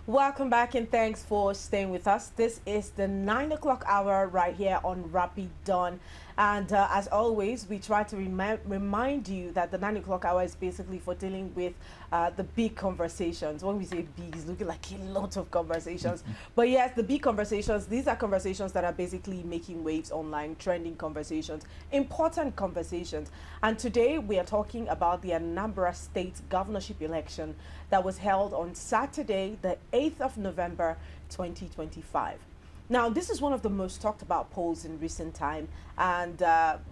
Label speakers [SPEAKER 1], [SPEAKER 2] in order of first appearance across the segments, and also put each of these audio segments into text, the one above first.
[SPEAKER 1] Welcome back and thanks for staying with us. This is the 9 o'clock hour right here on Rapid Dawn. And as always, we try to remind you that the 9 o'clock hour is basically for dealing with the big conversations. When we say big, it's looking like a lot of conversations. But yes, the big conversations, these are conversations that are basically making waves online, trending conversations, important conversations. And today we are talking about the Anambra State governorship election that was held on Saturday, the 8th of November, 2025. Now, this is one of the most talked about polls in recent time, and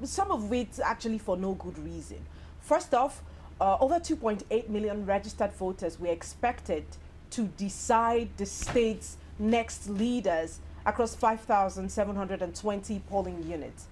[SPEAKER 1] some of it actually for no good reason. First off, over 2.8 million registered voters were expected to decide the state's next leaders across 5,720 polling units.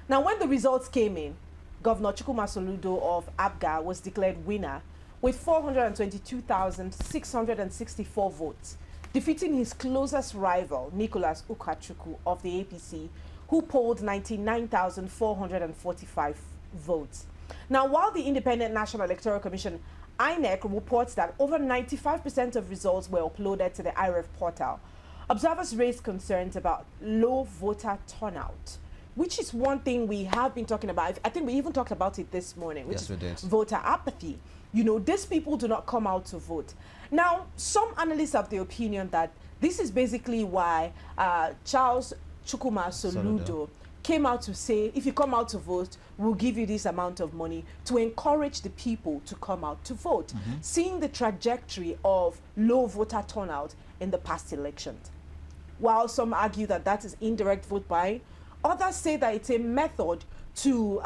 [SPEAKER 1] Now, when the results came in, Governor Chukwuma Soludo of Abga was declared winner with 422,664 votes, defeating his closest rival, Nicholas Ukachukwu of the APC, who polled 99,445 votes. Now, while the Independent National Electoral Commission, INEC, reports that over 95% of results were uploaded to the IREF portal, observers raised concerns about low voter turnout, which is one thing we have been talking about. I think we even talked about it this morning, which is voter apathy. You know, these people do not come out to vote. Now, some analysts have the opinion that this is basically why Charles Chukwuma Soludo came out to say, if you come out to vote, we'll give you this amount of money to encourage the people to come out to vote, seeing the trajectory of low voter turnout in the past elections. While some argue that that is indirect vote buying, others say that it's a method to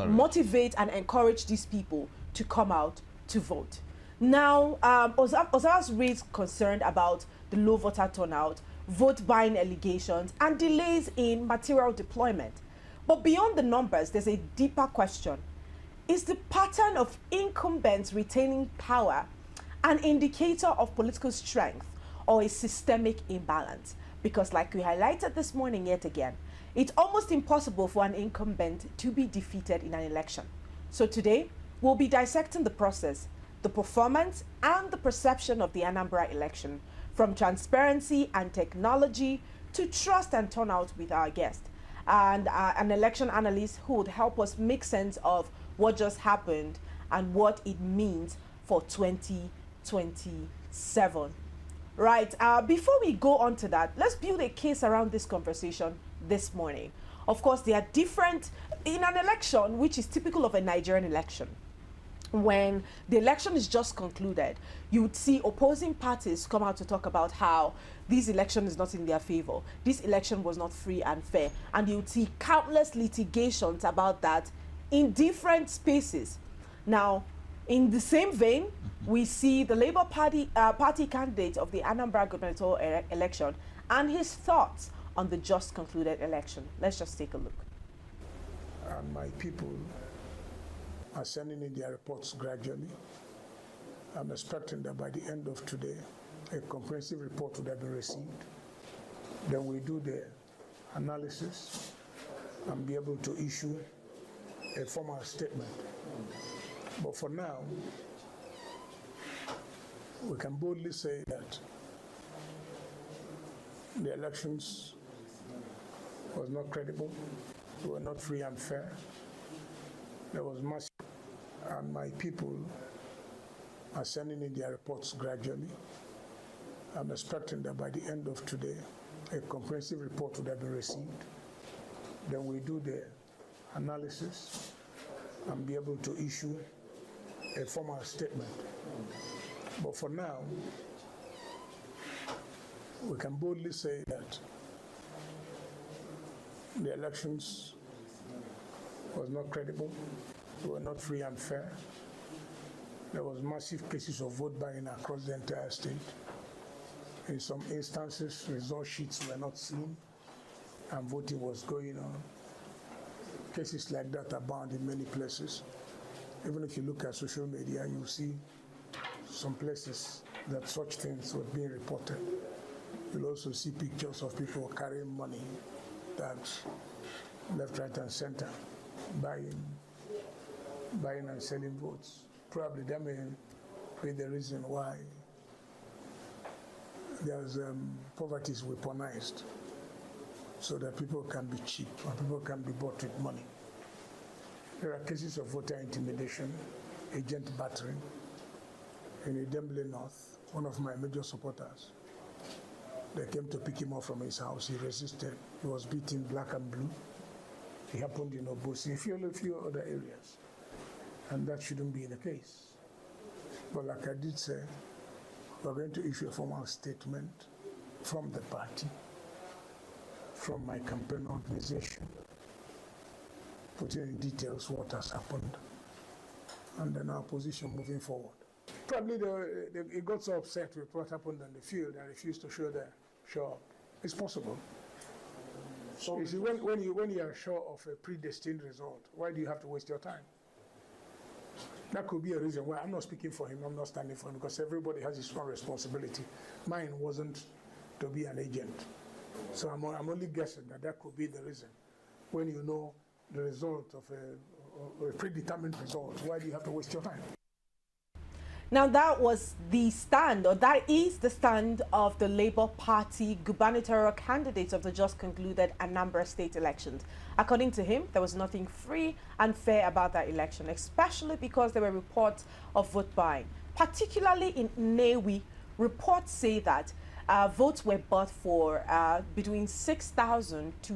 [SPEAKER 1] motivate and encourage these people to come out to vote. Now, Ozawa's raised concern about the low voter turnout, vote buying allegations, and delays in material deployment. But beyond the numbers, there's a deeper question. Is the pattern of incumbents retaining power an indicator of political strength or a systemic imbalance? Because like we highlighted this morning yet again, it's almost impossible for an incumbent to be defeated in an election. So today, we'll be dissecting the process, the performance, and the perception of the Anambra election, from transparency and technology to trust and turnout with our guest, and an election analyst who would help us make sense of what just happened and what it means for 2027. Right, before we go on to that, let's build a case around this conversation this morning. Of course, there are different, in an election, which is typical of a Nigerian election. When the election is just concluded, you would see opposing parties come out to talk about how this election is not in their favor. This election was not free and fair. And you would see countless litigations about that in different spaces. Now, in the same vein, we see the Labour Party candidate of the Anambra gubernatorial election and his thoughts on the just concluded election. Let's just take a look.
[SPEAKER 2] And my people are sending in their reports gradually. I'm expecting that by the end of today, a comprehensive report would have been received. Then we do the analysis and be able to issue a formal statement. But for now, we can boldly say that the elections was not credible, they were not free and fair. There was massive, and my people are sending in their reports gradually. I'm expecting that by the end of today, a comprehensive report would have been received. Then we do the analysis and be able to issue a formal statement. But for now, we can boldly say that the elections was not credible, they were not free and fair. There was massive cases of vote buying across the entire state. In some instances, result sheets were not seen and voting was going on. Cases like that abound in many places. Even if you look at social media, you see some places that such things were being reported. You'll also see pictures of people carrying money that left, right, and center, buying and selling votes. Probably that may be the reason why there's poverty is weaponized so that people can be cheap and people can be bought with money. There are cases of voter intimidation, agent battering. In Idemble North, one of my major supporters, they came to pick him up from his house. He resisted. He was beaten black and blue. It happened in Obosi, a few other areas. And that shouldn't be the case. But like I did say, we're going to issue a formal statement from the party, from my campaign organization, putting in details what has happened, and then our position moving forward. Probably they got so upset with what happened in the field and refused to show up. It's possible. So you see, when you are sure of a predestined result, why do you have to waste your time? That could be a reason why. I'm not speaking for him, I'm not standing for him, because everybody has his own responsibility. Mine wasn't to be an agent. So I'm only guessing that could be the reason. When you know the result of a predetermined result, why do you have to waste your time?
[SPEAKER 1] Now, that was the stand, or that is the stand of the Labour Party gubernatorial candidates of the just concluded Anambra state elections. According to him, there was nothing free and fair about that election, especially because there were reports of vote buying. Particularly in Nnewi, reports say that votes were bought for between 6,000 to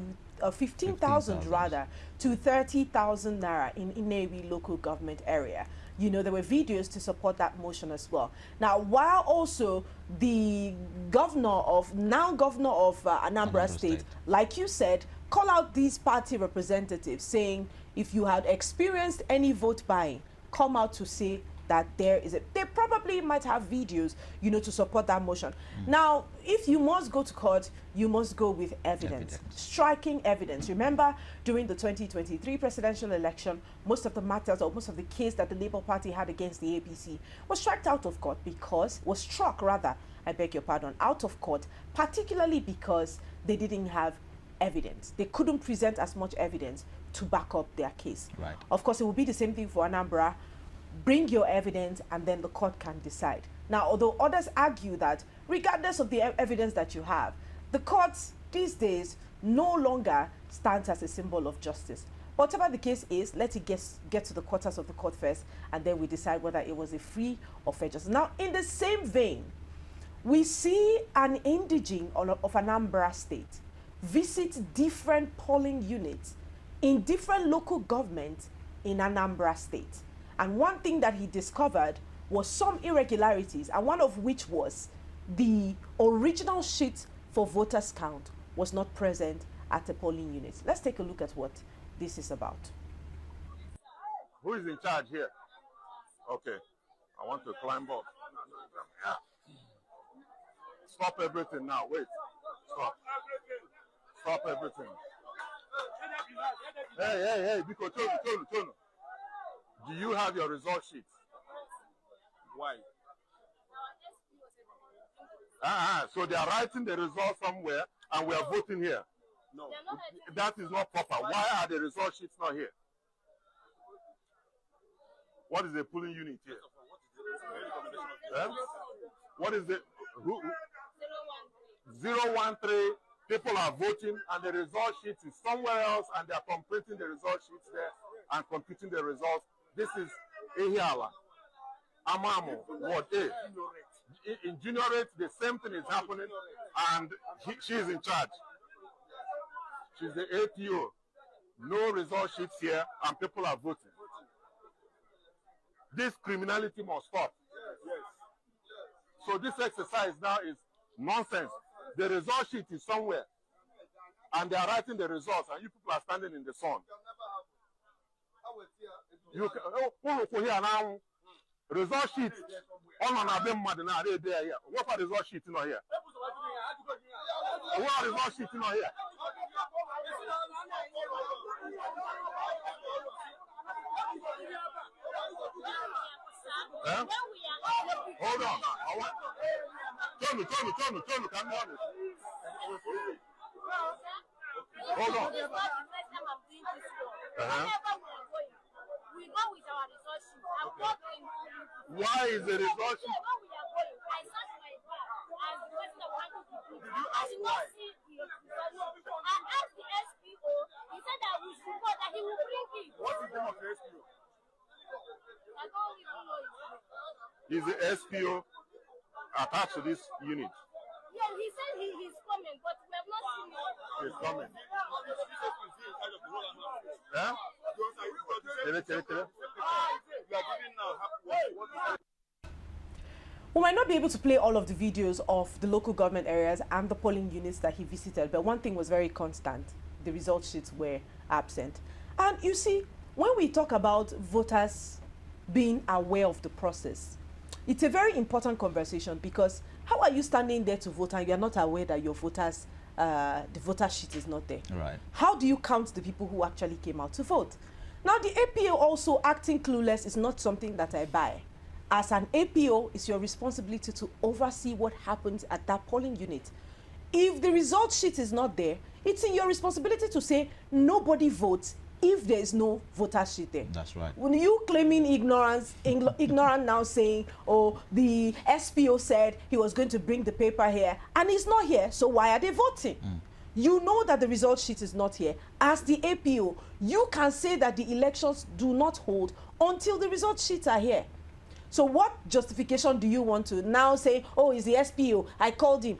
[SPEAKER 1] 15,000 rather, to 30,000 naira in Nnewi local government area. You know, there were videos to support that motion as well. Now, while also the now governor of Anambra State, like you said, call out these party representatives saying, if you had experienced any vote buying, come out to say that there is they probably might have videos, you know, to support that motion. Now, if you must go to court, you must go with evidence. Striking evidence. Remember, during the 2023 presidential election, most of the matters, or most of the case that the Labour Party had against the APC was struck out of court I beg your pardon, out of court, particularly because they didn't have evidence. They couldn't present as much evidence to back up their case.
[SPEAKER 3] Right.
[SPEAKER 1] Of course, it will be the same thing for Anambra. Bring your evidence and then the court can decide. Now, although others argue that regardless of the evidence that you have, the courts these days no longer stands as a symbol of justice. Whatever the case is, let it get to the quarters of the court first, and then we decide whether it was a free or fair justice. Now, in the same vein, we see an indigene of Anambra State visit different polling units in different local governments in Anambra State. And one thing that he discovered was some irregularities, and one of which was the original sheet for voters count was not present at the polling units. Let's take a look at what this is about.
[SPEAKER 4] Who is in charge here? Okay, I want to climb up. Stop everything now, wait. Stop. Stop everything. Hey, Biko, Tonu. Do you have your result sheet? Why? So they are writing the result somewhere and we are voting here. No. That is not proper. Why are the result sheets not here? What is the polling unit here? What is the 013? People are voting and the result sheet is somewhere else and they are completing the result sheets there and computing the results. This is Ehiala, Amamo, Ward A. In Juniorate, the same thing is happening, and she is in charge. She's the APO. No result sheets here, and people are voting. This criminality must stop. So this exercise now is nonsense. The result sheet is somewhere, and they are writing the results, and you people are standing in the sun. You can here now. Result sheet. All on them mad now. They there here. What are result sheet not here? What are result sheet not here? Hold on. Tell me, come on. Hold on. We go with our resources. Why is the result sheet?
[SPEAKER 3] Did you ask why? I asked the SPO. He said that we should go, that he will bring it.
[SPEAKER 4] What's the name of the SPO?
[SPEAKER 3] I don't even know his name.
[SPEAKER 4] Is the SPO attached to this unit?
[SPEAKER 3] Yeah, he said he's coming, but we have not seen him.
[SPEAKER 4] He's coming. Huh?
[SPEAKER 1] We might not be able to play all of the videos of the local government areas and the polling units that he visited, but one thing was very constant. The result sheets were absent. And you see, when we talk about voters being aware of the process, it's a very important conversation, because how are you standing there to vote and you're not aware that your voters, the voter sheet is not there?
[SPEAKER 5] Right.
[SPEAKER 1] How do you count the people who actually came out to vote? Now, the APO also acting clueless is not something that I buy. As an APO, it's your responsibility to oversee what happens at that polling unit. If the result sheet is not there, it's in your responsibility to say nobody votes if there is no voter sheet there.
[SPEAKER 5] That's right.
[SPEAKER 1] When you claiming ignorant now saying, oh, the SPO said he was going to bring the paper here and he's not here, so why are they voting? You know that the result sheet is not here. As the APO, you can say that the elections do not hold until the result sheets are here. So what justification do you want to now say, oh, it's the SPO, I called him?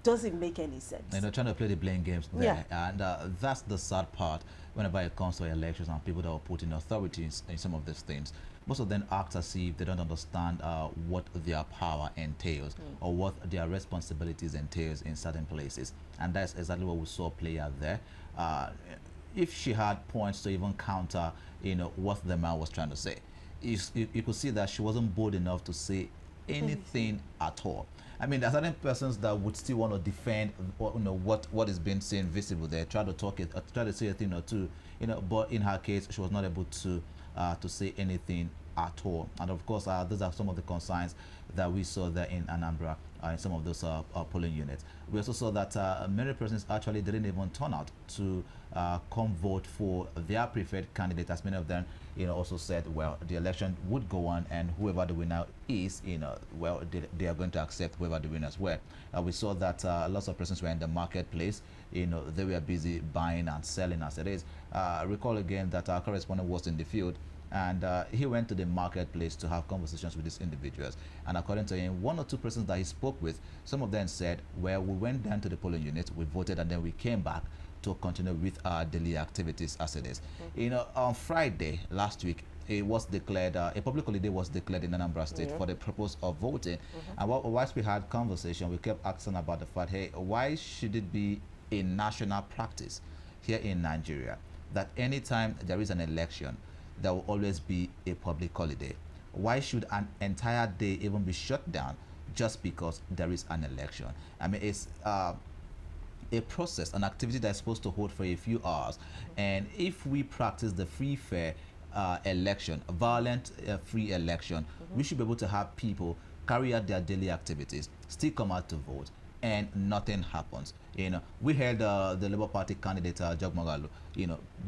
[SPEAKER 1] Doesn't make any sense.
[SPEAKER 5] And they're trying to play the blame games there.
[SPEAKER 1] Yeah.
[SPEAKER 5] And that's the sad part whenever it comes to elections and people that are put in authority in some of these things. Most of them act as if they don't understand what their power entails or what their responsibilities entails in certain places. And that's exactly what we saw play out there. If she had points to even counter, what the man was trying to say, you could see that she wasn't bold enough to say anything at all. I mean, there are certain persons that would still want to defend, what is being seen visible there, try to say a thing or two, But in her case, she was not able to say anything at all. And of course, those are some of the concerns that we saw there in Anambra, in some of those polling units. We also saw that many persons actually didn't even turn out to come vote for their preferred candidate, as many of them, also said, well, the election would go on, and whoever the winner is, well, they are going to accept whoever the winners were. We saw that lots of persons were in the marketplace. They were busy buying and selling as it is. Recall again that our correspondent was in the field, and he went to the marketplace to have conversations with these individuals. And according to him, one or two persons that he spoke with, some of them said, well, we went down to the polling unit, we voted, and then we came back to continue with our daily activities as it is. On Friday last week, it was declared, a public holiday was declared in Anambra State for the purpose of voting. And whilst we had conversation, we kept asking about the fact, hey, why should it be a national practice here in Nigeria that anytime there is an election, there will always be a public holiday? Why should an entire day even be shut down just because there is an election? I mean, it's a process, an activity that's supposed to hold for a few hours. And if we practice the free, fair election, violent free election, we should be able to have people carry out their daily activities, still come out to vote, and nothing happens. We heard the Labour Party candidate, Job Magalu,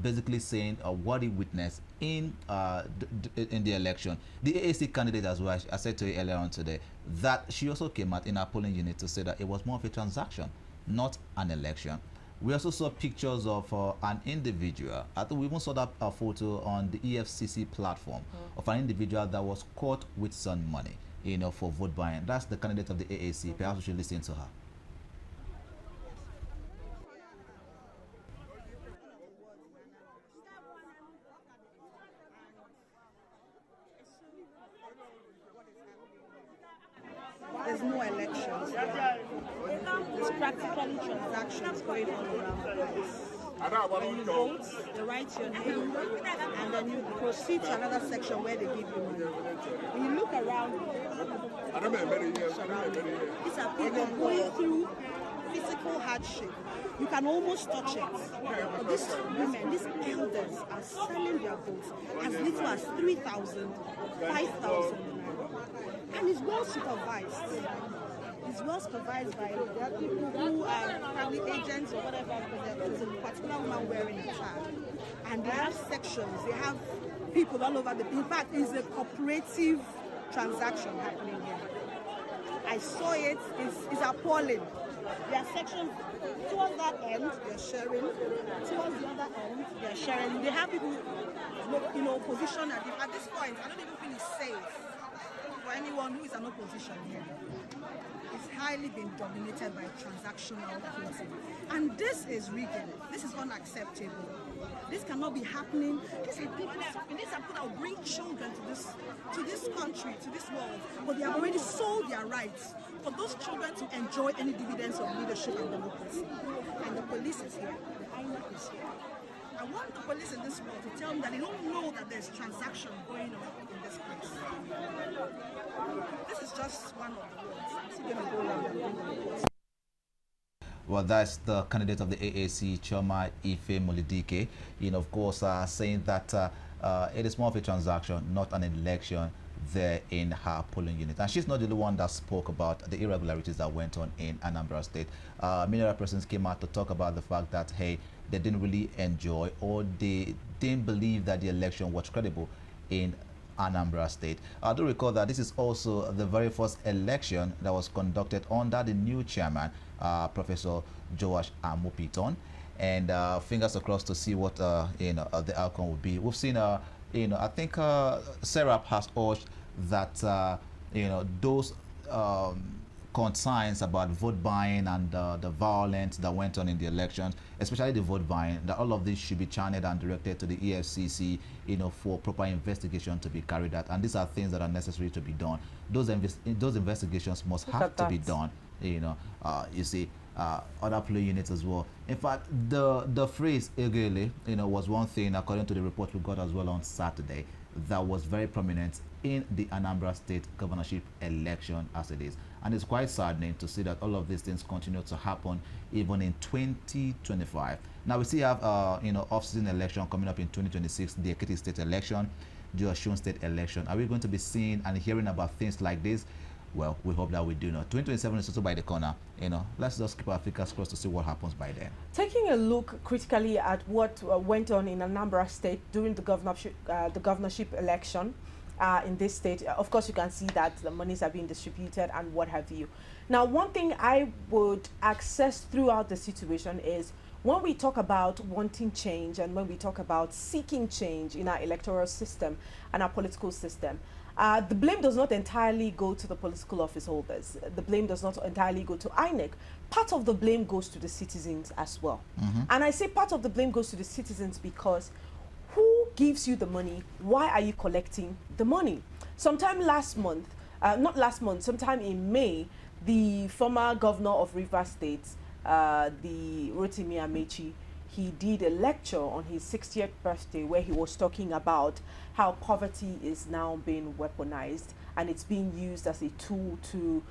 [SPEAKER 5] basically saying what he witnessed in the election. The AAC candidate as well, I said to you earlier on today, that she also came out in our polling unit to say that it was more of a transaction, not an election. We also saw pictures of an individual. I think we even saw that photo on the EFCC platform of an individual that was caught with some money, for vote buying. That's the candidate of the AAC. Perhaps we should listen to her.
[SPEAKER 6] There's no elections. There's practically transactions going on around the place. When you vote, you write your name, and then you proceed to another section where they give you money. When you look around, these are people going through physical hardship. You can almost touch it. But these women, these elders are selling their votes as little as 3,000, 5,000. And it's well supervised. It's well supervised by the people who are family agents or whatever, but there's a particular woman wearing a tag. And they have sections, they have people all over in fact, it's a cooperative transaction happening here. I saw it. It's appalling. There are sections towards that end, they're sharing. Towards the other end, they're sharing. They have people, positioned at this point. I don't even feel it's safe for anyone who is in opposition here. It's highly been dominated by transactional voting. And this is rigging. This is unacceptable. This cannot be happening. These are people suffering. These are people that will bring children to this country, to this world. But they have already sold their rights for those children to enjoy any dividends of leadership and democracy. And the police is here. The INEC is here. I want the police in this world to tell me that they don't know that there's transaction going on in this place. This is just one of the words. I'm still going to go around and bring the reports.
[SPEAKER 5] Well, that's the candidate of the AAC, Choma Ife Molidike, of course, saying that it is more of a transaction, not an election there in her polling unit. And she's not the only one that spoke about the irregularities that went on in Anambra State. Many other persons came out to talk about the fact that, hey, they didn't really enjoy or they didn't believe that the election was credible in Anambra State. I do recall that this is also the very first election that was conducted under the new chairman, Professor Joash Amopiton, and fingers crossed to see what the outcome would be. We've seen, I think Serap has urged that those concerns about vote buying and the violence that went on in the elections, especially the vote buying, that all of this should be channeled and directed to the EFCC, for proper investigation to be carried out. And these are things that are necessary to be done. Those investigations must have to be done. You see, other polling units as well. In fact, the phrase "egele," was one thing, according to the report we got as well on Saturday, that was very prominent in the Anambra State governorship election as it is. And it's quite saddening to see that all of these things continue to happen even in 2025. Now we still have, off-season election coming up in 2026, the Ekiti State election, the Osun State election. Are we going to be seeing and hearing about things like this? Well, we hope that we do not. 2027 is also by the corner. Let's just keep our fingers crossed to see what happens by then.
[SPEAKER 1] Taking a look critically at what went on in Anambra State during the governorship election in this state, of course, you can see that the monies are being distributed and what have you. Now, one thing I would access throughout the situation is when we talk about wanting change and when we talk about seeking change in our electoral system and our political system, the blame does not entirely go to the political office holders. The blame does not entirely go to INEC. Part of the blame goes to the citizens as well. And I say part of the blame goes to the citizens because who gives you the money? Why are you collecting the money? Sometime last month, sometime in May, the former governor of Rivers State, the Rotimi Amechi, he did a lecture on his 60th birthday where he was talking about how poverty is now being weaponized and it's being used as a tool to,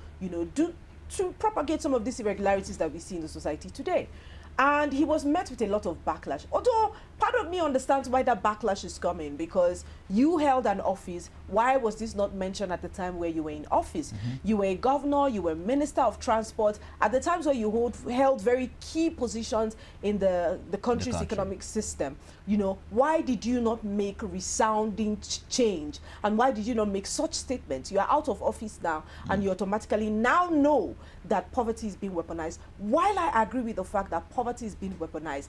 [SPEAKER 1] to propagate some of these irregularities that we see in the society today. And he was met with a lot of backlash. Although part of me understands why that backlash is coming, because you held an office. Why was this not mentioned at the time where you were in office? You were a governor, you were minister of transport. At the times where you held very key positions in the country's economic system, why did you not make resounding change? And why did you not make such statements? You are out of office now, and you automatically now know that poverty is being weaponized. While I agree with the fact that poverty is being weaponized,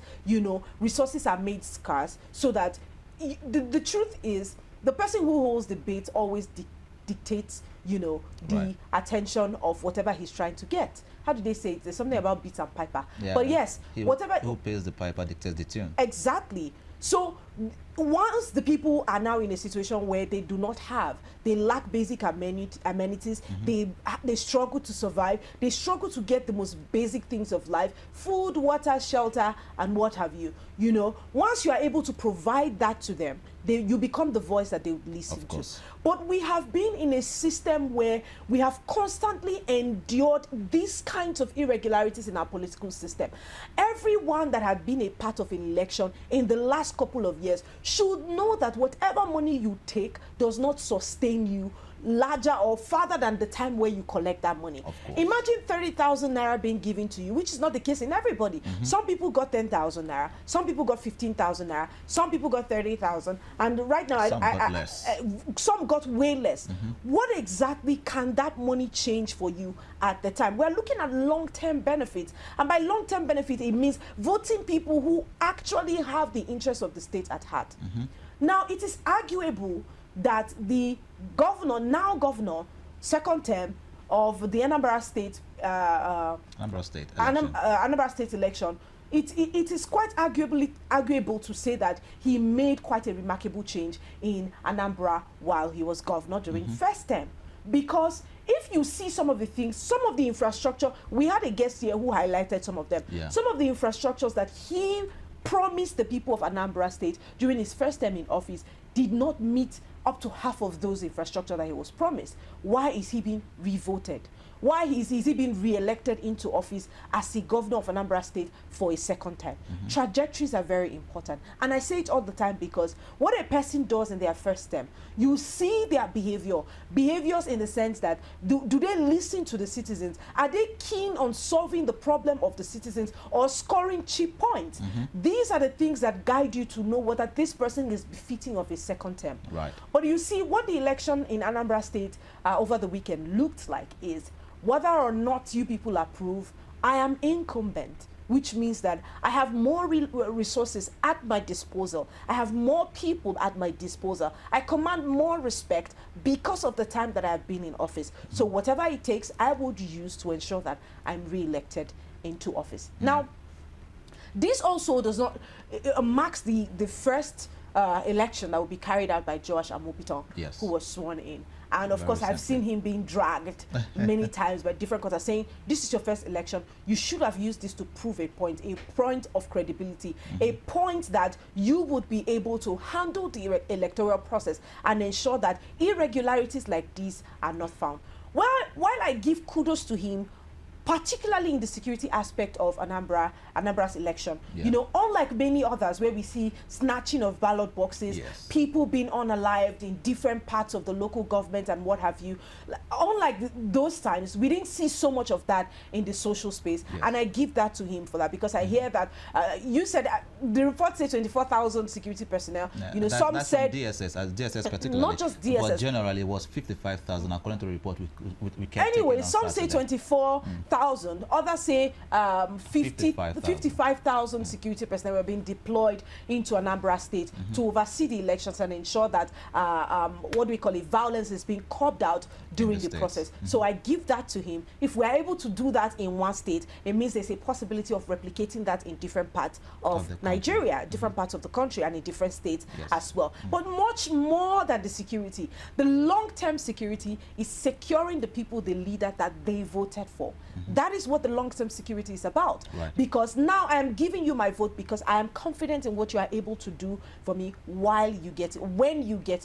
[SPEAKER 1] resources are made scarce so that the truth is the person who holds the bait always dictates, the attention of whatever he's trying to get. How do they say it? There's something about beats and piper. Yeah, but yes,
[SPEAKER 5] who pays the piper dictates the tune.
[SPEAKER 1] Exactly. So once the people are now in a situation where they do not have, they lack basic amenities, they struggle to survive, they struggle to get the most basic things of life, food, water, shelter, and what have you. Once you are able to provide that to them, you become the voice that they would listen to. But we have been in a system where we have constantly endured these kinds of irregularities in our political system. Everyone that had been a part of an election in the last couple of years should know that whatever money you take does not sustain you larger or farther than the time where you collect that money.
[SPEAKER 5] Of course.
[SPEAKER 1] Imagine 30,000 naira being given to you, which is not the case in everybody. Some people got 10,000 naira, some people got 15,000 naira, some people got 30,000, and right now
[SPEAKER 5] Some got less.
[SPEAKER 1] some got way less. What exactly can that money change for you at the time? We're looking at long-term benefits, and by long-term benefit, it means voting people who actually have the interests of the state at heart. Now, it is arguable that the governor, second term of the Anambra State Anambra State election, it is quite arguable to say that he made quite a remarkable change in Anambra while he was governor during first term. Because if you see some of the things, some of the infrastructure, we had a guest here who highlighted some of them.
[SPEAKER 5] Yeah.
[SPEAKER 1] Some of the infrastructures that he promised the people of Anambra State during his first term in office did not meet up to half of those infrastructure that he was promised. Why is he being revoted? Why is he being re-elected into office as the governor of Anambra State for a second time? Trajectories are very important. And I say it all the time because what a person does in their first term, you see their behaviors in the sense that do they listen to the citizens? Are they keen on solving the problem of the citizens or scoring cheap points? These are the things that guide you to know whether this person is befitting of a second term.
[SPEAKER 5] Right.
[SPEAKER 1] But you see what the election in Anambra State over the weekend looked like is whether or not you people approve, I am incumbent, which means that I have more resources at my disposal. I have more people at my disposal. I command more respect because of the time that I have been in office. So whatever it takes, I would use to ensure that I'm re-elected into office. Now, this also does not marks the first election that will be carried out by Joash Amopiton,
[SPEAKER 5] Yes.
[SPEAKER 1] who was sworn in. And of
[SPEAKER 5] Very
[SPEAKER 1] course, I've
[SPEAKER 5] simply.
[SPEAKER 1] seen him being dragged many times by different courts saying, this is your first election. You should have used this to prove a point of credibility, a point that you would be able to handle the electoral process and ensure that irregularities like these are not found. While I give kudos to him, particularly in the security aspect of Anambra's election.
[SPEAKER 5] Yeah.
[SPEAKER 1] You know, unlike many others where we see snatching of ballot boxes,
[SPEAKER 5] Yes.
[SPEAKER 1] people being unalived in different parts of the local government and what have you, unlike those times, we didn't see so much of that in the social space.
[SPEAKER 5] Yes.
[SPEAKER 1] And I give that to him for that, because I hear that you said the report said 24,000 security personnel.
[SPEAKER 5] Yeah,
[SPEAKER 1] you know,
[SPEAKER 5] that's
[SPEAKER 1] some
[SPEAKER 5] from
[SPEAKER 1] said
[SPEAKER 5] DSS, as DSS particularly.
[SPEAKER 1] not just DSS.
[SPEAKER 5] But generally, it was 55,000 according to the report we kept
[SPEAKER 1] Anyway,
[SPEAKER 5] taking on
[SPEAKER 1] some say
[SPEAKER 5] Saturday.
[SPEAKER 1] 24,000, others say
[SPEAKER 5] 55,000.
[SPEAKER 1] 55,000 security personnel were being deployed into Anambra State to oversee the elections and ensure that what we call it, violence is being curbed out during the
[SPEAKER 5] states.
[SPEAKER 1] process. So I give that to him. If we're able to do that in one state, it means there's a possibility of replicating that in different parts of
[SPEAKER 5] the country.
[SPEAKER 1] Nigeria, different parts of the country, and in different states
[SPEAKER 5] Yes.
[SPEAKER 1] as well. But much more than the security, the long-term security is securing the people, the leader that they voted for. That is what the long-term security is about.
[SPEAKER 5] Right.
[SPEAKER 1] Because now I am giving you my vote because I am confident in what you are able to do for me when you get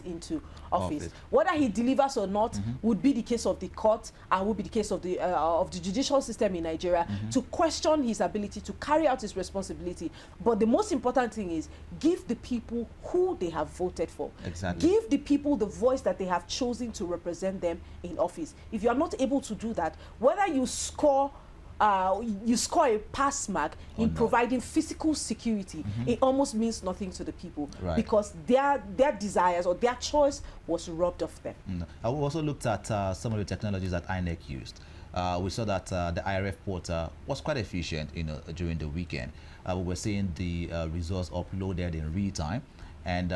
[SPEAKER 1] into office. Whether he delivers or not would be the case of the court and would be the case of the judicial system in Nigeria to question his ability to carry out his responsibility. But the most important thing is give the people who they have voted for.
[SPEAKER 5] Exactly.
[SPEAKER 1] Give the people the voice that they have chosen to represent them in office. If you are not able to do that, whether you score a pass mark in providing physical security, it almost means nothing to the people,
[SPEAKER 5] Right.
[SPEAKER 1] because their desires or their choice was robbed of them.
[SPEAKER 5] I also looked at some of the technologies that INEC used. We saw that the IRF portal was quite efficient, during the weekend. We were seeing the results uploaded in real time, and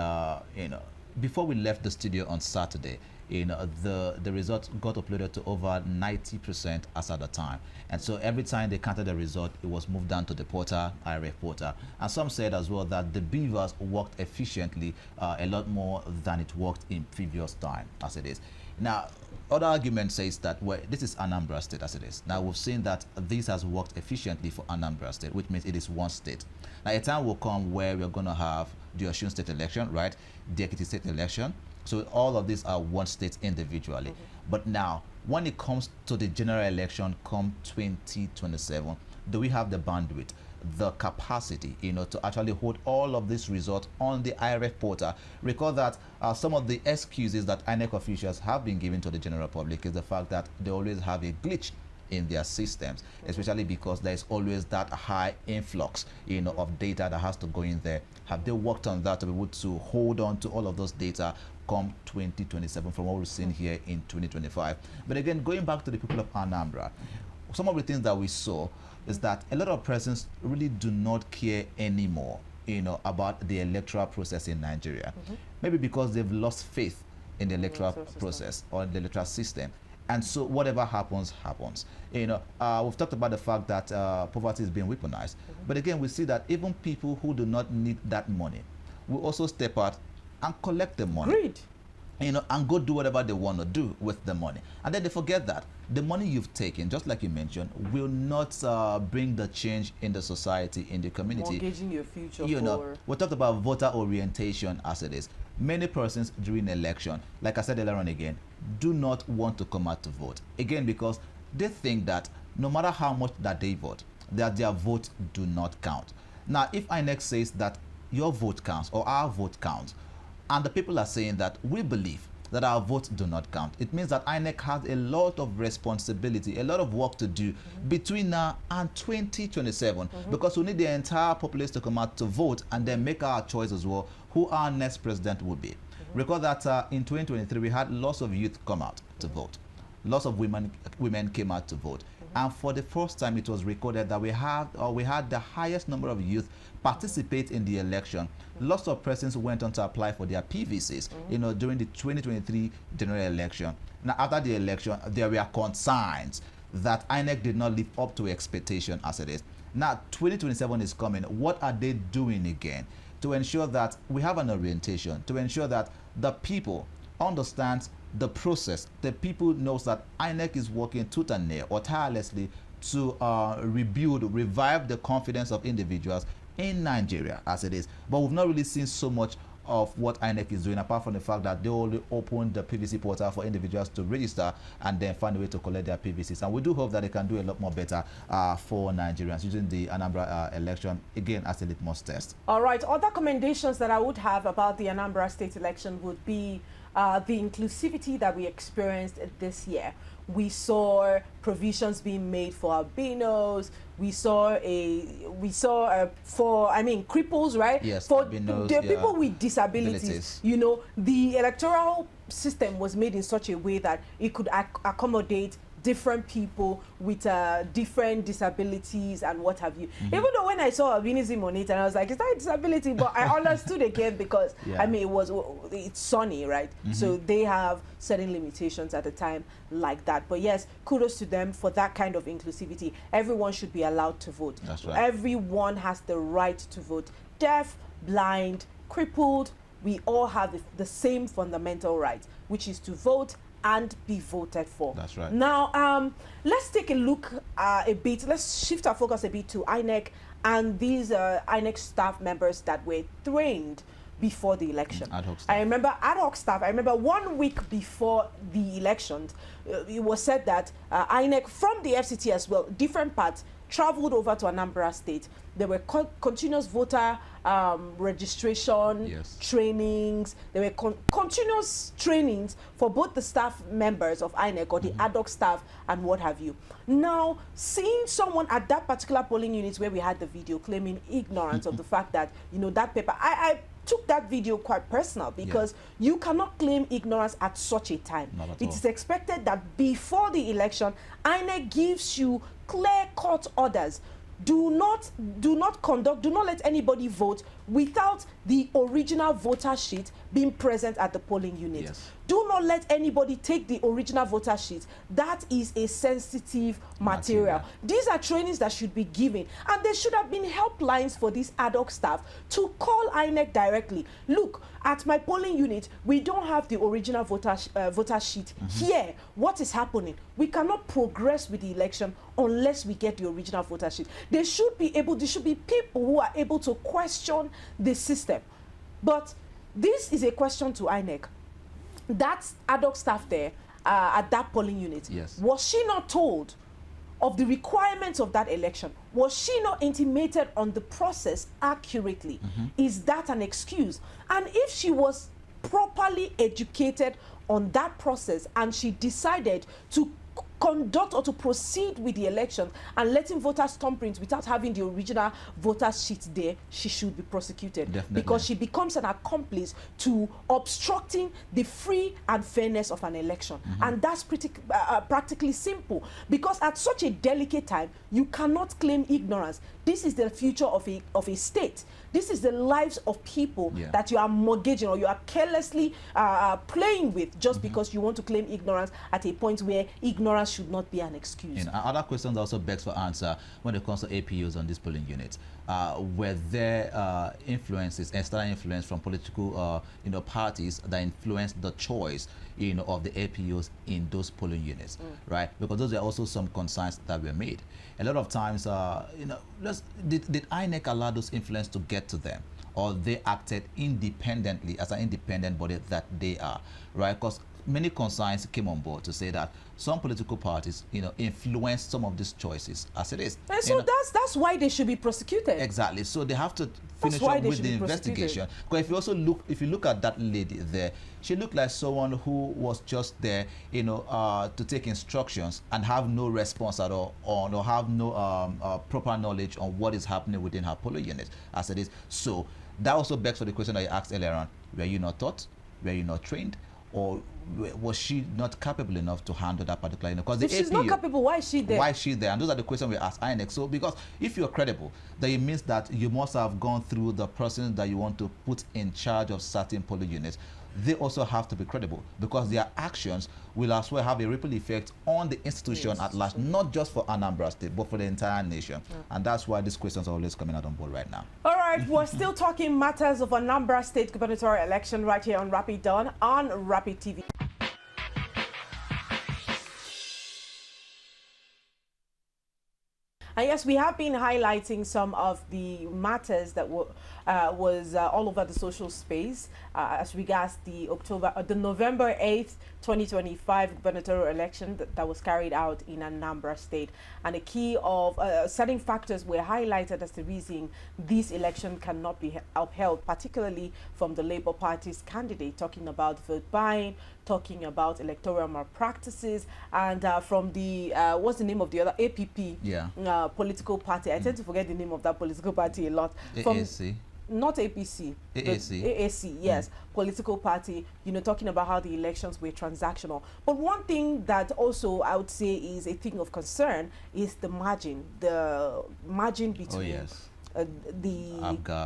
[SPEAKER 5] before we left the studio on Saturday, the results got uploaded to over 90% as at the time. And so every time they counted the result, it was moved down to the portal, IRF portal. And some said as well that the beavers worked efficiently a lot more than it worked in previous time, as it is. Now, other argument says that, well, this is Anambra State as it is. Now, we've seen that this has worked efficiently for Anambra State, which means it is one state. Now, a time will come where we're going to have the Osun State election, right? The Ekiti State election. So all of these are one state individually. But now, when it comes to the general election come 2027, do we have the bandwidth? the capacity, to actually hold all of these results on the IRF portal. Recall that some of the excuses that INEC officials have been given to the general public is the fact that they always have a glitch in their systems, especially because there is always that high influx, of data that has to go in there. Have they worked on that to be able to hold on to all of those data come 2027 from what we've seen here in 2025? But again, going back to the people of Anambra, some of the things that we saw is that a lot of persons really do not care anymore, about the electoral process in Nigeria. Maybe because they've lost faith in the electoral process or the electoral system. And so whatever happens, happens. We've talked about the fact that poverty is being weaponized. But again, we see that even people who do not need that money will also step out and collect the money.
[SPEAKER 1] Greed.
[SPEAKER 5] And go do whatever they want to do with the money. And then they forget that the money you've taken, just like you mentioned, will not bring the change in the society, in the community.
[SPEAKER 1] Mortgaging your future.
[SPEAKER 5] We talked about voter orientation as it is. Many persons during election, like I said earlier on again, do not want to come out to vote. Again, because they think that no matter how much that they vote, that their votes do not count. Now, if INEC says that your vote counts or our vote counts, and the people are saying that we believe that our votes do not count, it means that INEC has a lot of responsibility, a lot of work to do between now and 2027, because we need the entire populace to come out to vote and then make our choice as well who our next president will be. Recall that in 2023 we had lots of youth come out to vote. Lots of women came out to vote. And for the first time it was recorded that we had the highest number of youth participate in the election. Lots of persons went on to apply for their PVCs, during the 2023 general election. Now, after the election, there were concerns that INEC did not live up to expectation as it is. Now, 2027 is coming. What are they doing again to ensure that we have an orientation, to ensure that the people understand the process, the people knows that INEC is working tooth and nail or tirelessly to revive the confidence of individuals in Nigeria as it is. But we've not really seen so much of what INEC is doing, apart from the fact that they only opened the PVC portal for individuals to register and then find a way to collect their PVCs. And we do hope that they can do a lot more better for Nigerians using the Anambra election, again, as a litmus test. All
[SPEAKER 1] right. Other commendations that I would have about the Anambra state election would be the inclusivity that we experienced this year. We saw provisions being made for albinos. We saw cripples, right?
[SPEAKER 5] Yes,
[SPEAKER 1] for
[SPEAKER 5] albinos,
[SPEAKER 1] the people with disabilities. The electoral system was made in such a way that it could accommodate different people with different disabilities and what have you. Even though when I saw albinism on it, and I was like, it's not a disability, but I understood again because it's sunny, right? So they have certain limitations at the time like that. But yes, kudos to them for that kind of inclusivity. Everyone should be allowed to vote.
[SPEAKER 5] That's right.
[SPEAKER 1] Everyone has the right to vote. Deaf, blind, crippled, we all have the same fundamental right, which is to vote and be voted for.
[SPEAKER 5] That's right.
[SPEAKER 1] Now, let's take a look let's shift our focus a bit to INEC and these INEC staff members that were trained before the election.
[SPEAKER 5] Ad hoc staff.
[SPEAKER 1] I remember ad hoc staff. I remember 1 week before the elections, it was said that INEC from the FCT as well, different parts, traveled over to Anambra State. There were continuous voter registration, trainings. There were continuous trainings for both the staff members of INEC or the ad hoc staff and what have you. Now, seeing someone at that particular polling unit where we had the video claiming ignorance of the fact that, that paper, I took that video quite personal because you cannot claim ignorance at such a time. It is expected that before the election, INEC gives you clear-cut orders. Do not let anybody vote without the original voter sheet being present at the polling unit. Do not let anybody take the original voter sheet. That is a sensitive material. These are trainings that should be given, and there should have been helplines for these ad hoc staff to call INEC directly. Look, at my polling unit, we don't have the original voter sheet. Here, what is happening? We cannot progress with the election unless we get the original voter sheet. There should be people who are able to question the system. But this is a question to INEC. That ad hoc staff there at that polling unit, was she not told of the requirements of that election? Was she not intimated on the process accurately? Is that an excuse? And if she was properly educated on that process and she decided to conduct or to proceed with the election and letting voters thumbprints without having the original voters sheet there, she should be prosecuted.
[SPEAKER 5] Definitely.
[SPEAKER 1] Because she becomes an accomplice to obstructing the free and fairness of an election. And that's pretty practically simple, because at such a delicate time you cannot claim ignorance. This is the future of a state. This is the lives of people that you are mortgaging or you are carelessly playing with just because you want to claim ignorance at a point where ignorance should not be an excuse.
[SPEAKER 5] Other questions also begs for answer when it comes to APUs on these polling units. Were there influences, external influence from political parties that influenced the choice of the APUs in those polling units, right? Because those are also some concerns that were made. A lot of times, did INEC allow those influence to get to them, or they acted independently as an independent body that they are, right? Because many concerns came on board to say that some political parties, influence some of these choices as it is.
[SPEAKER 1] And so that's why they should be prosecuted.
[SPEAKER 5] Exactly. So they have to finish up with the investigation. Because if you look at that lady there, she looked like someone who was just there, to take instructions and have no response at all, or have no proper knowledge on what is happening within her polling unit as it is. So that also begs for the question that you asked earlier on: were you not taught? Were you not trained? Or was she not capable enough to handle that particular? Because
[SPEAKER 1] if she's not capable, why is she there?
[SPEAKER 5] Why is she there? And those are the questions we ask INEC. So, because if you're credible, then it means that you must have gone through the person that you want to put in charge of certain polling units. They also have to be credible, because their actions will as well have a ripple effect on the institution at large, not just for Anambra State, but for the entire nation. And that's why these questions are always coming out on board right now.
[SPEAKER 1] All right, we're still talking matters of Anambra State gubernatorial election right here on Rapid Dawn on Rapid TV. And yes, we have been highlighting some of the matters that was all over the social space as regards the November 8th, 2025 gubernatorial election that was carried out in Anambra State. And the key of certain factors were highlighted as the reason this election cannot be upheld, particularly from the Labour Party's candidate, talking about vote buying, talking about electoral malpractices, and from the, what's the name of the other, APP political party. I tend to forget the name of that political party a lot.
[SPEAKER 5] AAC.
[SPEAKER 1] Not APC,
[SPEAKER 5] AAC.
[SPEAKER 1] AAC, yes, political party, talking about how the elections were transactional. But one thing that also I would say is a thing of concern is the margin between the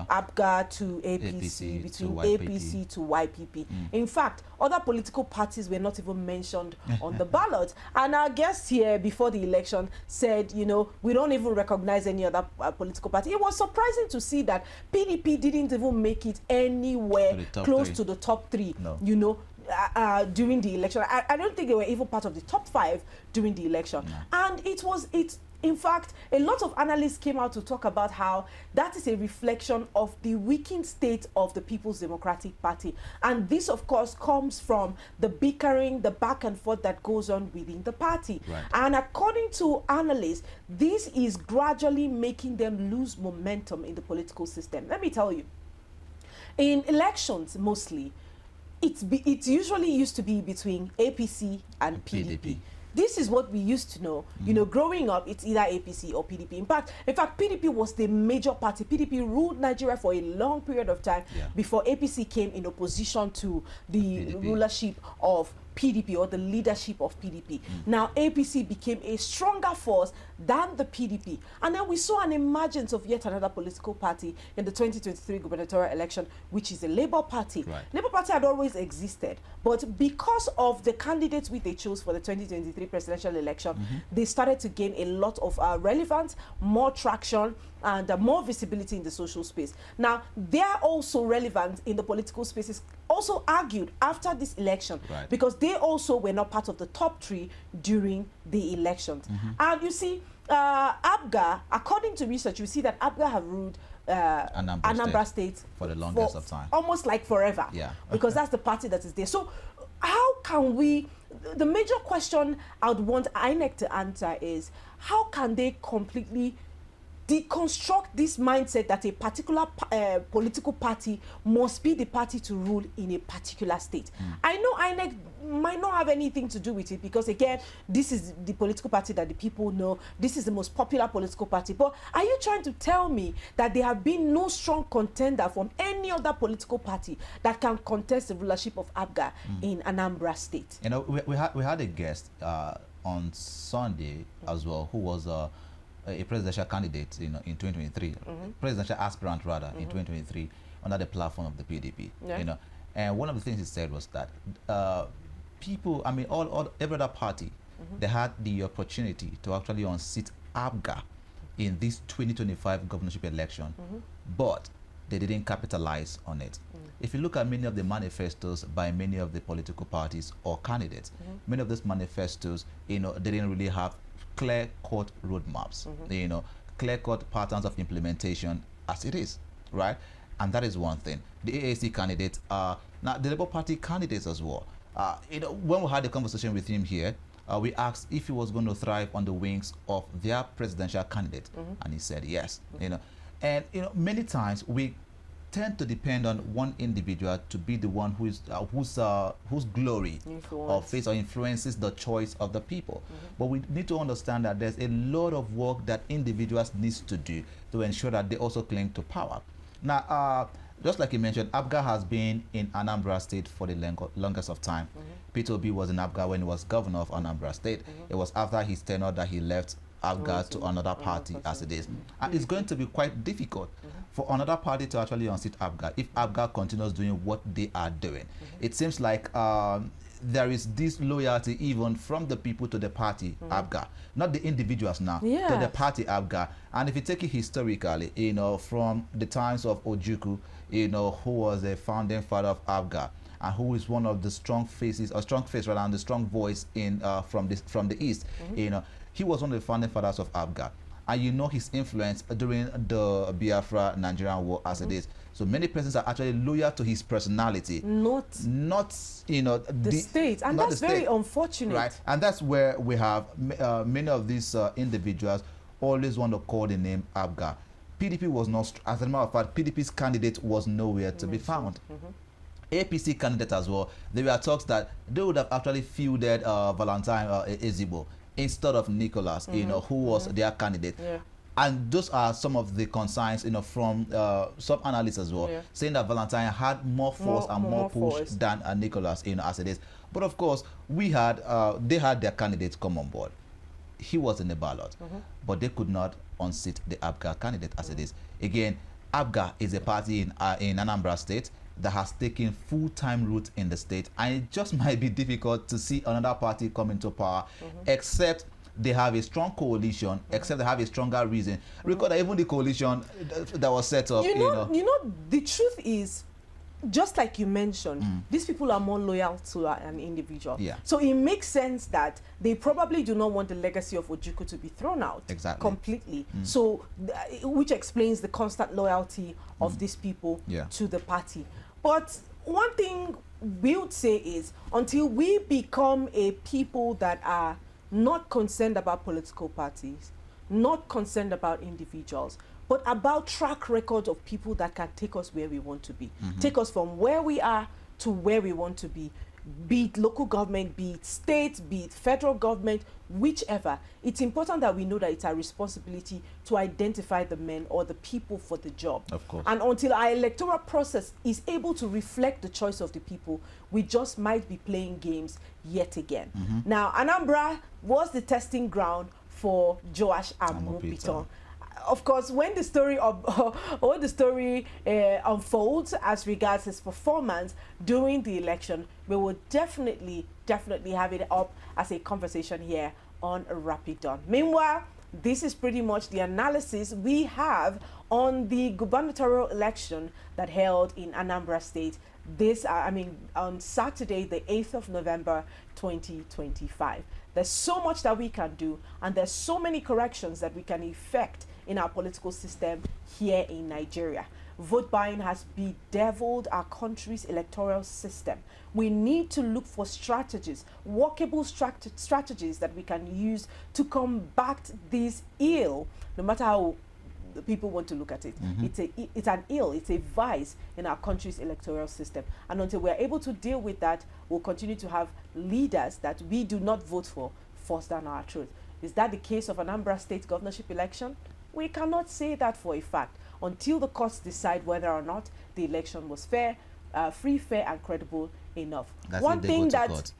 [SPEAKER 1] APGA to APC, between APC to YPP. In fact, other political parties were not even mentioned on the ballot. And our guest here before the election said, we don't even recognize any other political party. It was surprising to see that PDP didn't even make it anywhere close to the top three, during the election. I don't think they were even part of the top 5 during the election. And in fact, a lot of analysts came out to talk about how that is a reflection of the weakened state of the People's Democratic Party. And this, of course, comes from the bickering, the back and forth that goes on within the party.
[SPEAKER 5] Right.
[SPEAKER 1] And according to analysts, this is gradually making them lose momentum in the political system. Let me tell you, in elections, mostly, it usually used to be between APC and PDP. This is what we used to know. Growing up, it's either APC or PDP. In fact, PDP was the major party. PDP ruled Nigeria for a long period of time before APC came in opposition to the rulership of PDP, or the leadership of PDP. Now, APC became a stronger force than the PDP. And then we saw an emergence of yet another political party in the 2023 gubernatorial election, which is the Labour Party.
[SPEAKER 5] Right.
[SPEAKER 1] Labour Party had always existed, but because of the candidates which they chose for the 2023 presidential election, they started to gain a lot of relevance, more traction, and more visibility in the social space. Now, they are also relevant in the political spaces, also argued after this election, because they also were not part of the top 3 during the elections. And you see, APGA, according to research, you see that APGA have ruled Anambra State
[SPEAKER 5] for the longest of time,
[SPEAKER 1] almost like forever, because that's the party that is there. So how can we the major question I would want INEC to answer is, how can they completely deconstruct this mindset that a particular political party must be the party to rule in a particular state? I know INEC might not have anything to do with it, because again, this is the political party that the people know, this is the most popular political party. But are you trying to tell me that there have been no strong contender from any other political party that can contest the rulership of APGA in Anambra State?
[SPEAKER 5] You know, we had a guest on Sunday as well, who was a presidential candidate, you know, in 2023, presidential aspirant rather, in 2023, under the platform of the PDP.
[SPEAKER 1] Yeah.
[SPEAKER 5] You know, and one of the things he said was that people, I mean, every other party, they had the opportunity to actually unseat APGA in this 2025 governorship election, but they didn't capitalize on it. If you look at many of the manifestos by many of the political parties or candidates, many of these manifestos, you know, they didn't really have clear-cut roadmaps, you know, clear-cut patterns of implementation as it is, right? And that is one thing. The AAC candidates are now the Labour Party candidates as well. You know, when we had a conversation with him here, we asked if he was going to thrive on the wings of their presidential candidate, and he said yes. You know, and you know, many times we tend to depend on one individual to be the one who is whose glory or face or influences the choice of the people. But we need to understand that there's a lot of work that individuals needs to do to ensure that they also cling to power. Now, just like you mentioned, APGA has been in Anambra State for the longest of time. Peter Obi was in APGA when he was governor of Anambra State. It was after his tenure that he left APGA to another party as it is. And it's going to be quite difficult for another party to actually unseat APGA if APGA continues doing what they are doing. It seems like there is this loyalty even from the people to the party APGA, not the individuals now, to the party APGA. And if you take it historically, you know, from the times of Ojukwu, you know, who was a founding father of APGA, and who is one of the strong faces, or strong face rather, and the strong voice in from the east, you know, he was one of the founding fathers of APGA. And you know his influence during the Biafra Nigerian war as it is. So many persons are actually loyal to his personality, not you know
[SPEAKER 1] the state, and that's very unfortunate.
[SPEAKER 5] Right, and that's where we have many of these individuals always want to call the name APGA. PDP was not, as a matter of fact, PDP's candidate was nowhere to be found. APC candidate as well. There were talks that they would have actually fielded Valentine Ezigbo instead of Nicholas, you know, who was their candidate. And those are some of the concerns, you know, from some analysts as well, saying that Valentine had more force and more push than Nicholas, you know, as it is. But of course, we had they had their candidates come on board. He was in the ballot, but they could not unseat the APGA candidate as it is. Again, APGA is a party in Anambra State that has taken full-time root in the state, and it just might be difficult to see another party come into power, except they have a strong coalition, except they have a stronger reason. Recall that even the coalition that was set up,
[SPEAKER 1] you know, the truth is, just like you mentioned, these people are more loyal to an individual. So it makes sense that they probably do not want the legacy of Ojukwu to be thrown out completely. So, which explains the constant loyalty of these people to the party. But one thing we would say is, until we become a people that are not concerned about political parties, not concerned about individuals, but about track record of people that can take us where we want to be, take us from where we are to where we want to be it local government, be it state, be it federal government, whichever. It's important that we know that it's our responsibility to identify the men or the people for the job.
[SPEAKER 5] Of course.
[SPEAKER 1] And until our electoral process is able to reflect the choice of the people, we just might be playing games yet again. Now, Anambra was the testing ground for Joash Amopiton. Of course, when the story unfolds as regards his performance during the election, we will definitely have it up as a conversation here on Rapid Dawn. Meanwhile, this is pretty much the analysis we have on the gubernatorial election that held in Anambra State on Saturday, the 8th of November, 2025. There's so much that we can do, and there's so many corrections that we can effect in our political system here in Nigeria. vote buying has bedeviled our country's electoral system. We need to look for strategies, workable strategies that we can use to combat this ill, no matter how the people want to look at it. It's an ill, it's a vice in our country's electoral system. And until we're able to deal with that, we'll continue to have leaders that we do not vote for force down our throat. Is that the case of Anambra State governorship election? We cannot say that for a fact until the courts decide whether or not the election was fair, free, fair, and credible enough. One thing that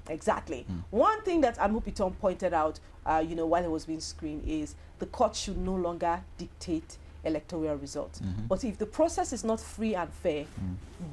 [SPEAKER 1] one thing that Amupiton pointed out, while it was being screened, is the court should no longer dictate electoral results. But if the process is not free and fair,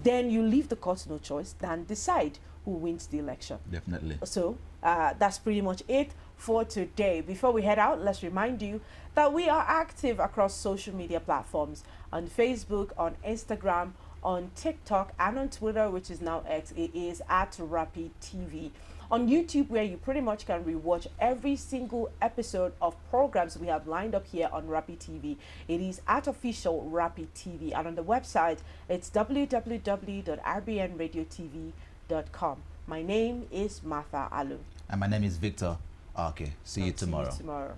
[SPEAKER 1] then you leave the court no choice than decide who wins the election.
[SPEAKER 5] Definitely.
[SPEAKER 1] So that's pretty much it for today. Before we head out, let's remind you that we are active across social media platforms, on Facebook, on Instagram, on TikTok, and on Twitter, which is now X. It is at Rapid TV. On YouTube, where you pretty much can rewatch every single episode of programs we have lined up here on Rapid TV. It is at official Rapid TV. And on the website, it's www.rbnradiotv.com. My name is Martha Alu.
[SPEAKER 5] And my name is Victor. Okay, see you tomorrow.
[SPEAKER 1] See you tomorrow.